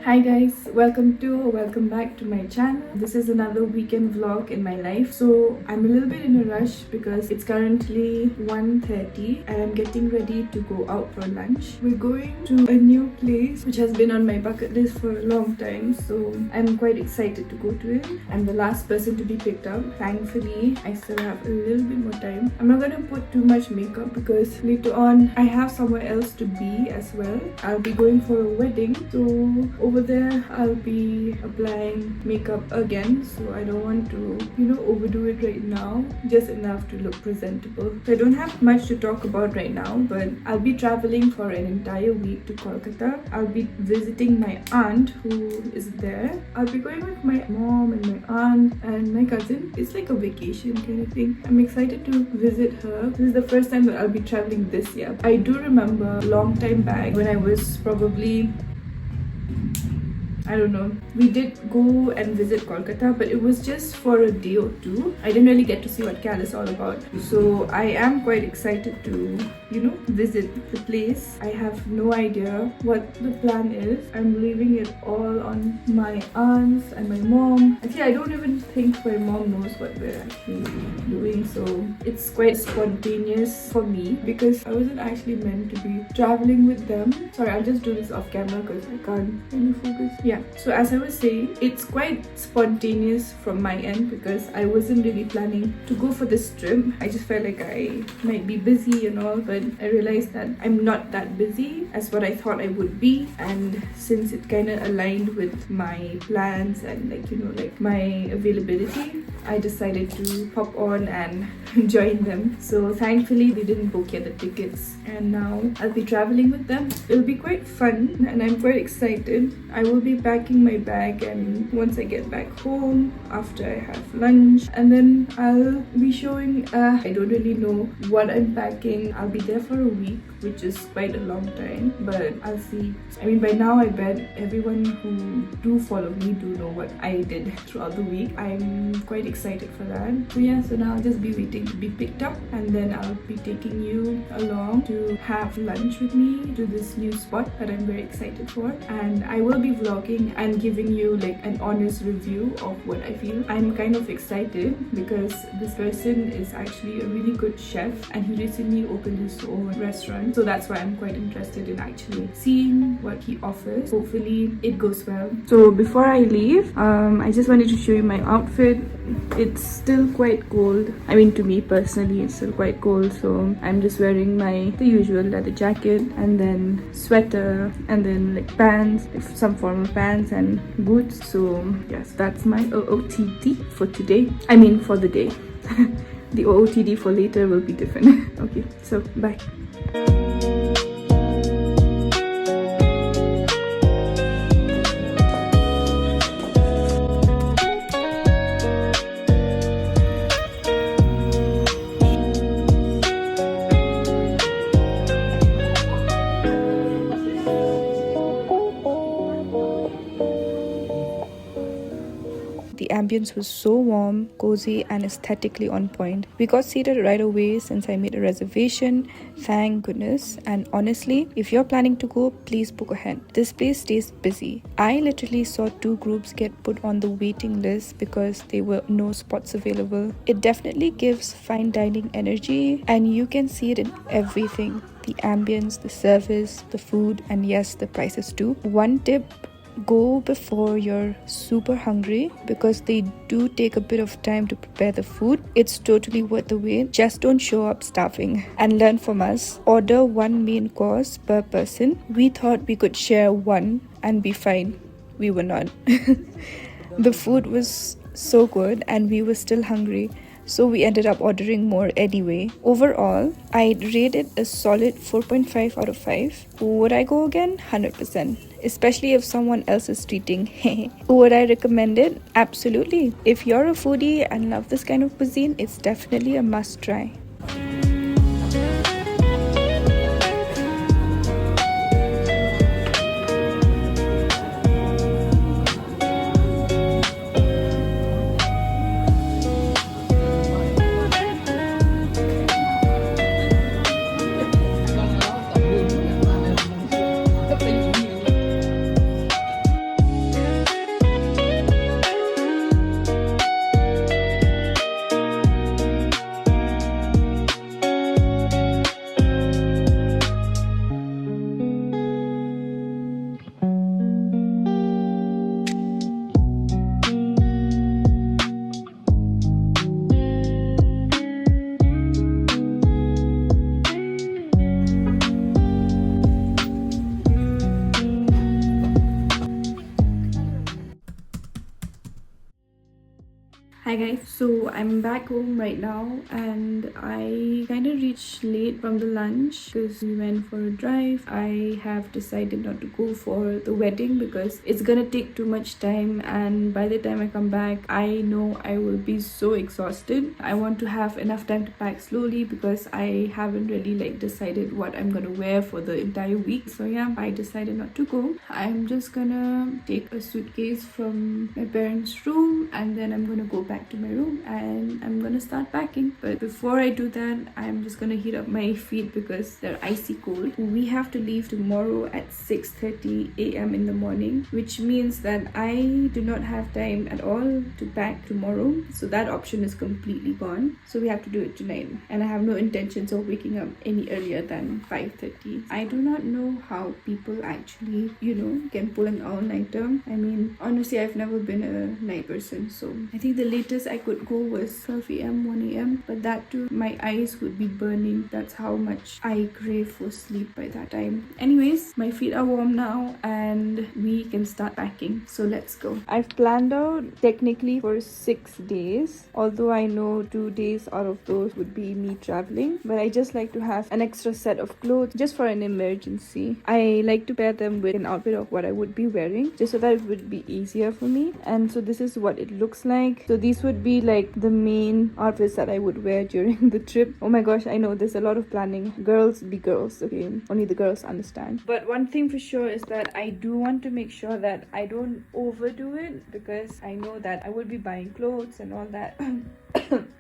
Hi guys, welcome back to my channel. This is another weekend vlog in my life. So I'm a little bit in a rush because it's currently 1:30 and I'm getting ready to go out for lunch. We're going to a new place which has been on my bucket list for a long time, so I'm quite excited to go to it. I'm the last person to be picked up. Thankfully, I still have a little bit more time. I'm not gonna put too much makeup because later on I have somewhere else to be as well. I'll be going for a wedding, so over there I'll be applying makeup again, so I don't want to overdo it right now, just enough to look presentable. So I don't have much to talk about right now, but I'll be traveling for an entire week to Kolkata. I'll be visiting my aunt who is there. I'll be going with my mom and my aunt and my cousin. It's like a vacation kind of thing. I'm excited to visit her. This is the first time that I'll be traveling this year. I do remember a long time back when I was probably, I don't know, we did go and visit Kolkata, but it was just for a day or two. I didn't really get to see what Cal is all about. So I am quite excited to, visit the place. I have no idea what the plan is. I'm leaving it all on my aunts and my mom. Actually, I don't even think my mom knows what we're actually doing. So it's quite spontaneous for me because I wasn't actually meant to be traveling with them. Sorry, I'll just do this off camera because I can't really focus. Yeah, so as I was saying, it's quite spontaneous from my end because I wasn't really planning to go for this trip. I just felt like I might be busy and all, but I realized that I'm not that busy as what I thought I would be. And since it kind of aligned with my plans and like my availability, I decided to hop on and join them. So thankfully they didn't book yet the tickets, and now I'll be traveling with them. It'll be quite fun and I'm quite excited. I will be packing my bag, and once I get back home after I have lunch, and then I'll be showing I don't really know what I'm packing. I'll be there for a week, which is quite a long time, but I'll see. I mean, by now I bet everyone who do follow me do know what I did throughout the week. I'm quite excited for that. So yeah, so now I'll just be waiting to be picked up, and then I'll be taking you along to have lunch with me to this new spot that I'm very excited for. And I will be vlogging and giving you like an honest review of what I feel. I'm kind of excited because this person is actually a really good chef and he recently opened his own restaurant, so that's why I'm quite interested in actually seeing what he offers. Hopefully it goes well. So before I leave, I just wanted to show you my outfit. It's still quite cold. I mean, to me personally it's still quite cold, so I'm just wearing the usual leather jacket and then sweater and then like pants, some formal pants and boots. So yes, that's my OOTD for today. I mean for the day. The OOTD for later will be different. Okay, so bye. The ambience was so warm, cozy and aesthetically on point. We got seated right away since I made a reservation, thank goodness. And honestly, if you're planning to go, please book ahead. This place stays busy. I literally saw 2 groups get put on the waiting list because there were no spots available. It definitely gives fine dining energy, and you can see it in everything. The ambience, the service, the food, and yes, the prices too. One tip: go before you're super hungry because they do take a bit of time to prepare the food. It's totally worth the wait. Just don't show up starving. And learn from us. Order 1 main course per person. We thought we could share one and be fine. We were not. The food was so good and we were still hungry, so we ended up ordering more anyway. Overall, I'd rate it a solid 4.5 out of 5. Would I go again? 100%. Especially if someone else is treating. Would I recommend it? Absolutely. If you're a foodie and love this kind of cuisine, it's definitely a must try. Hi guys, so I'm back home right now and I kind of reached late from the lunch because we went for a drive. I have decided not to go for the wedding because it's gonna take too much time, and by the time I come back I know I will be so exhausted. I want to have enough time to pack slowly because I haven't really decided what I'm gonna wear for the entire week. So yeah, I decided not to go. I'm just gonna take a suitcase from my parents' room and then I'm gonna go back to my room and I'm gonna start packing. But before I do that, I'm just gonna heat up my feet because they're icy cold. We have to leave tomorrow at 6:30 a.m. in the morning, which means that I do not have time at all to pack tomorrow, so that option is completely gone. So we have to do it tonight, and I have no intentions of waking up any earlier than 5:30. I do not know how people actually, can pull an all-nighter. I mean, honestly, I've never been a night person, so I think the latest I could go was 12 a.m., 1 a.m. But that too, my eyes would be burning. That's how much I crave for sleep by that time. Anyways, my feet are warm now and we can start packing. So let's go. I've planned out technically for 6 days, although I know 2 days out of those would be me traveling. But I just like to have an extra set of clothes just for an emergency. I like to pair them with an outfit of what I would be wearing, just so that it would be easier for me. And so this is what it looks like. So these would be the main outfits that I would wear during the trip. Oh my gosh, I know there's a lot of planning. Girls be girls, okay? Only the girls understand. But one thing for sure is that I do want to make sure that I don't overdo it, because I know that I will be buying clothes and all that.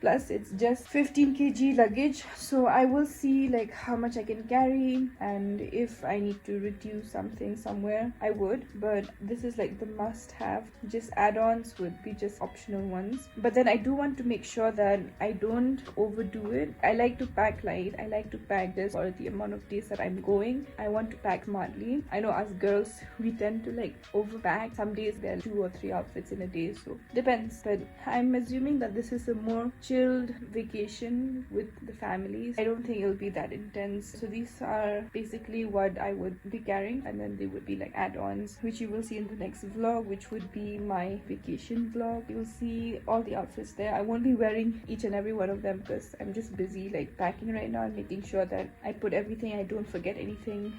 Plus it's just 15 kg luggage, so I will see how much I can carry, and if I need to reduce something somewhere I would. But this is the must have. Just add-ons would be just optional ones. But then I do want to make sure that I don't overdo it. I like to pack light. I like to pack this for the amount of days that I'm going. I want to pack smartly. I know us girls, we tend to overpack. Some days there are 2 or 3 outfits in a day, so depends. But I'm assuming that this is a more chilled vacation with the families. I don't think it'll be that intense. So these are basically what I would be carrying, and then they would be add-ons, which you will see in the next vlog, which would be my vacation vlog. You'll see all the outfits there. I won't be wearing each and every one of them because I'm just busy packing right now and making sure that I put everything, I don't forget anything.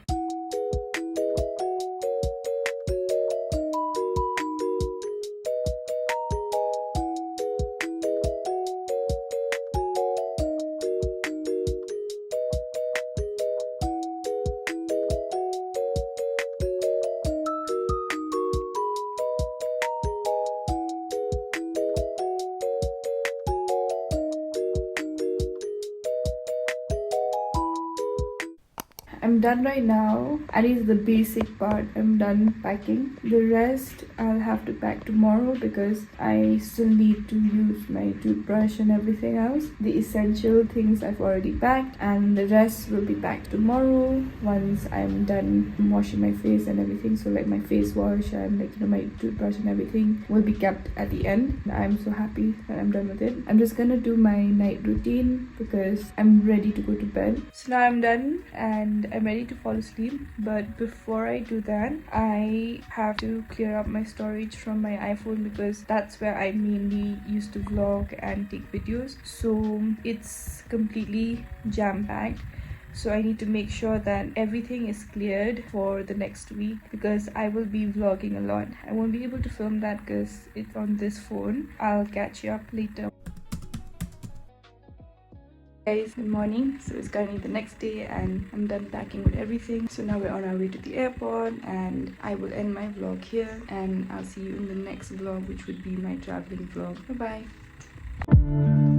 I'm done right now. At least the basic part, I'm done packing. The rest I'll have to pack tomorrow because I still need to use my toothbrush and everything else. The essential things I've already packed, and the rest will be packed tomorrow once I'm done washing my face and everything. So my face wash and my toothbrush and everything will be kept at the end. I'm so happy that I'm done with it. I'm just gonna do my night routine because I'm ready to go to bed. So now I'm done and I'm ready to fall asleep. But before I do that, I have to clear up my storage from my iPhone because that's where I mainly used to vlog and take videos. So it's completely jam-packed. So I need to make sure that everything is cleared for the next week because I will be vlogging a lot. I won't be able to film that because it's on this phone. I'll catch you up later. Guys, good morning. So it's currently the next day and I'm done packing with everything. So now we're on our way to the airport and I will end my vlog here, and I'll see you in the next vlog, which would be my traveling vlog. Bye bye.